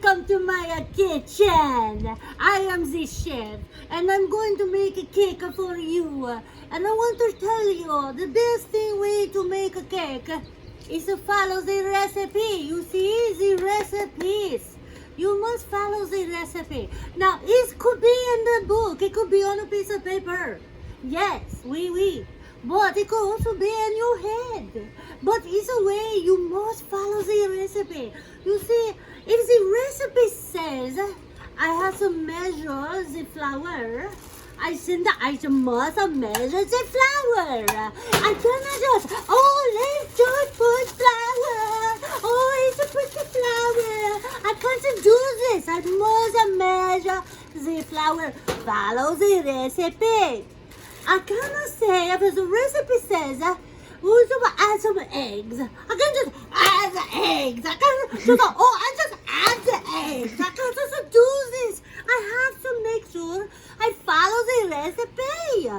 Welcome to my kitchen. I am the chef and I'm going to make a cake for you. And I want to tell you the best way to make a cake is to follow the recipe. You see the recipes. You must follow the recipe. Now, it could be in the book. It could be on a piece of paper. Yes, oui. But it could also be in your head. But either way, you must follow the recipe. You see, if the recipe says I have to measure the flour, I think that I must measure the flour. I cannot just, let's just put flour. Let's put the flour. I can't do this. I must measure the flour. Follow the recipe. I cannot say if the recipe says we should add some eggs. I can't just add the eggs. I can't just I just add the eggs. I can't just do this. I have to make sure I follow the recipe.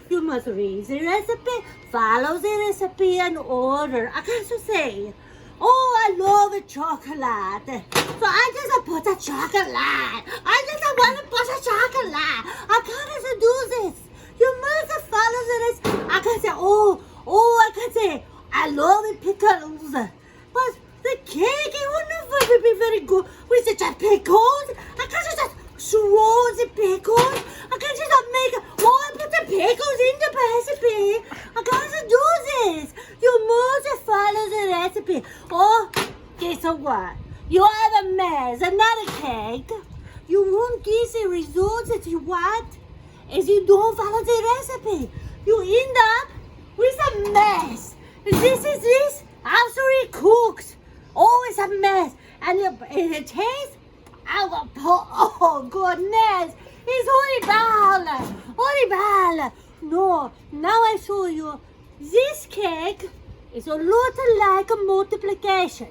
You must read the recipe, follow the recipe and order. I can't just say, I love chocolate. So I just put a chocolate. I just want to put a chocolate. I can't do this. You must follow the recipe. I can say, I can say, I love pickles. But the cake, it would never be very good with the pickles. I can't just throw the pickles. I can't just make, I put the pickles in the recipe. I can't do this. You must follow the recipe. Guess what? You have a mess, another cake. You won't get the results that you want. If you don't follow the recipe, you end up with a mess. This after it cooks. It's a mess. And it tastes, goodness, it's horrible. No, now I show you. This cake is a lot like a multiplication.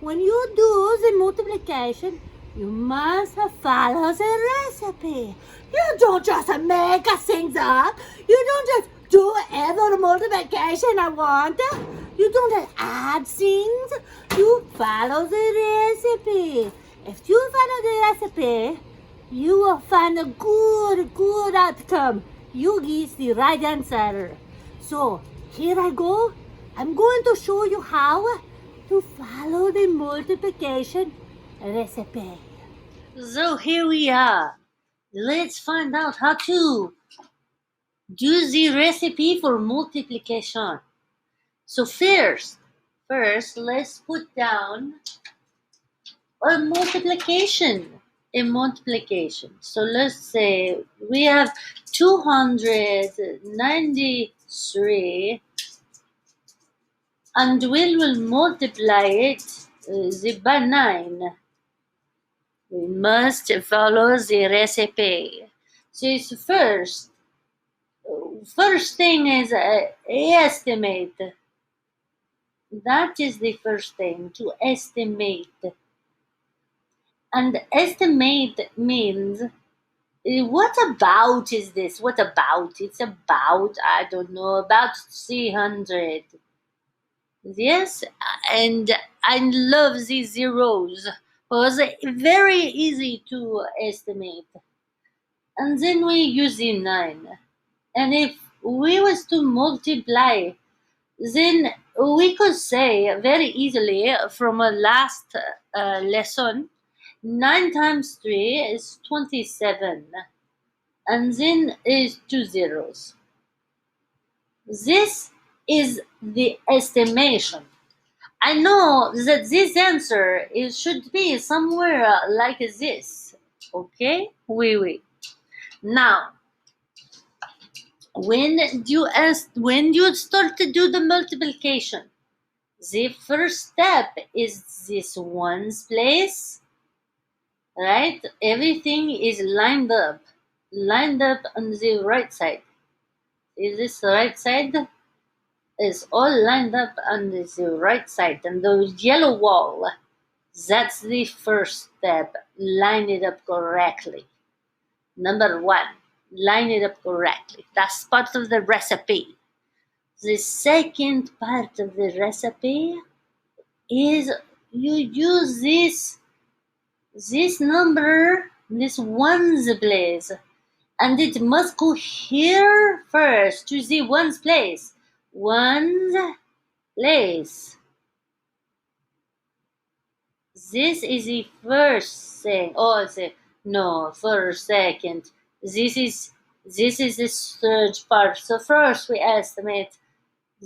When you do the multiplication, you must follow the recipe. You don't just make things up. You don't just do every multiplication I want. You don't just add things. You follow the recipe. If you follow the recipe, you will find a good outcome. You get the right answer. So here I go. I'm going to show you how to follow the multiplication recipe. So here we are. Let's find out how to do the recipe for multiplication. So first let's put down a multiplication. So let's say we have 293 and we will multiply it by 9. We must follow the recipe. So it's first thing is estimate. That is the first thing, to estimate. And estimate means, what about is this? What about? It's about, I don't know, about 300. Yes, and I love these zeros. It was very easy to estimate. And then we use the 9. And if we was to multiply, then we could say very easily from a last lesson, 9 times 3 is 27. And then is 2 zeros. This is the estimation. I know that this answer should be somewhere like this. Okay? Oui. Now, when you start to do the multiplication, the first step is this ones place, right? Everything is lined up on the right side. Is this the right side? Is all lined up on the right side, and the yellow wall, that's the first step. Line it up correctly. Number 1, line it up correctly. That's part of the recipe. The second part of the recipe is you use this number, this ones place, and it must go here first to the ones place. Ones place. This is the first thing. Oh, no, first, second. This is the third part. So first we estimate,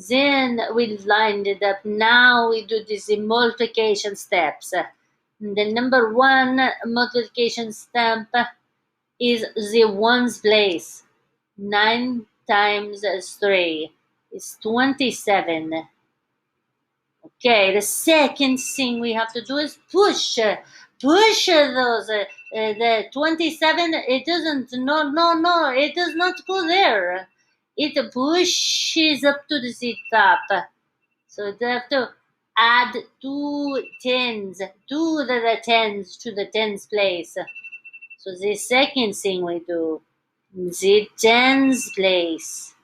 then we lined it up. Now we do this multiplication steps. The number one multiplication step is the ones place. 9 times 3 is 27. Okay, the second thing we have to do is push those. The 27, it doesn't, no, it does not go there. It pushes up to the top. So they have to add two tens, the tens to the tens place. So the second thing we do, the tens place.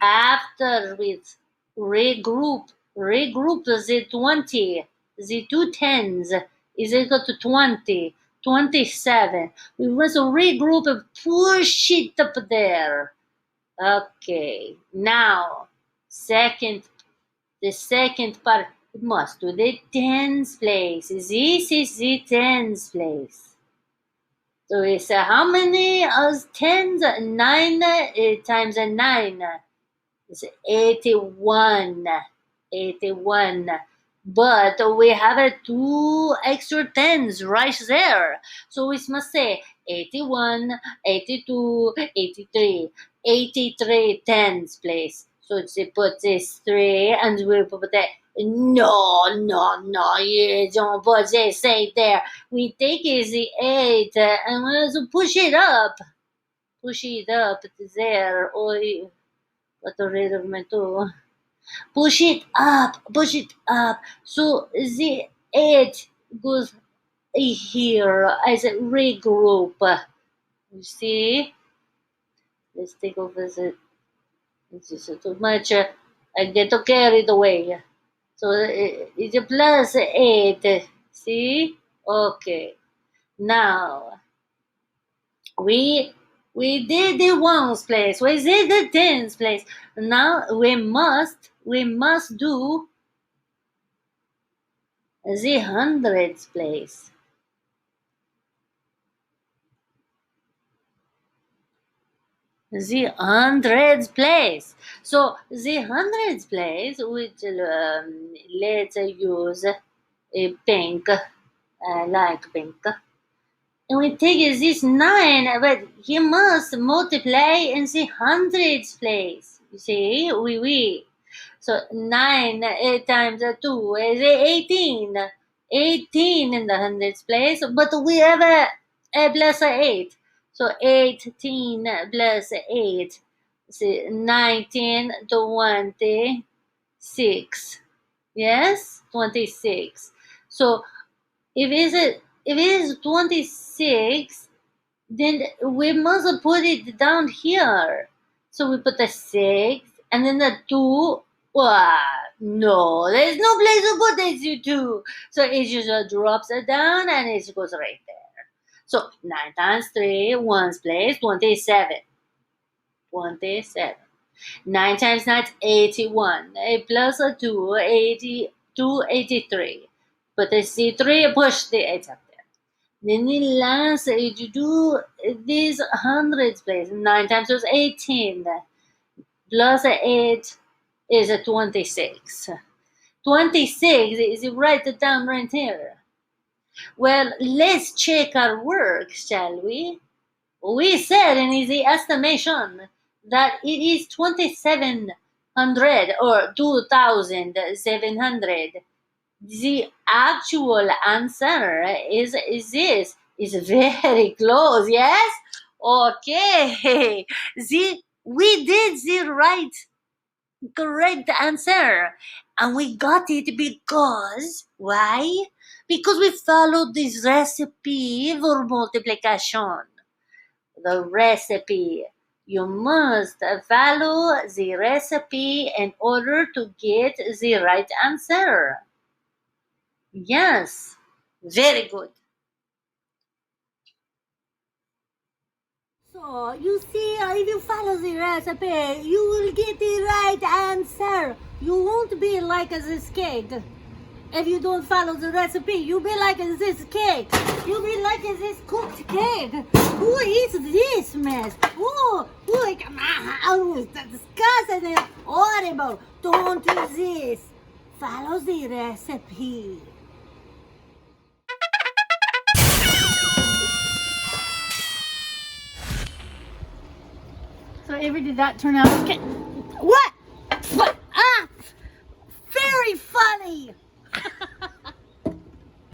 After we regroup the 20, the two tens is equal to 20, 27. We must regroup and push it up there. Okay, now the second part, it must do the tens place. This is the tens place. So it's how many tens? 9 times 9 is 81. 81. But we have 2 extra tens right there. So we must say 81, 82, 83. 83 tens place. So we put this 3 and we put that. No, you don't put this 8 there. We take the 8 and we also push it up. Push it up there. Oi, what a rhythm too. Push it up. So the 8 goes here as a regroup. You see? Let's take over the. This is too much. I get carried away. So it's a plus 8. See? Okay. Now we did the ones place. We did the tens place. Now we must do the hundreds place. The hundreds place. So the hundreds place, which let's use a pink. I like pink. And we take this 9, but you must multiply in the hundreds place. You see, we. So 9 times 2 is 18. 18 in the hundreds place, but we have a plus 8. So 18 plus 8 is 19, 26. Yes, 26. So if it is 26, then we must put it down here. So we put a 6 and then the 2. No, there's no place to put this 2. So it just drops it down and it goes right there. So 9 times 3, ones place, 27. 27. 9 times 9 is 81. Plus a 2, 82, 83. Put the C3, push the 8 up there. Then the last, you do these hundreds place. 9 times 2 is 18. Plus 8 is a 26. 26 is write it down right here. Well, let's check our work, shall we? We said in the estimation that it is 2700 or 2700. The actual answer is this. Is very close, yes? Okay. We did the correct answer. And we got it because, why? Because we followed this recipe for multiplication. The recipe. You must follow the recipe in order to get the right answer. Yes, very good. So, you see, if you follow the recipe, you will get the right answer. You won't be like this cake. If you don't follow the recipe, you'll be like this cake. You'll be like this cooked cake. Who eats this mess? Oh, it's disgusting and horrible. Don't do this. Follow the recipe. So Avery, did that turn out okay? What? Ah! Very funny!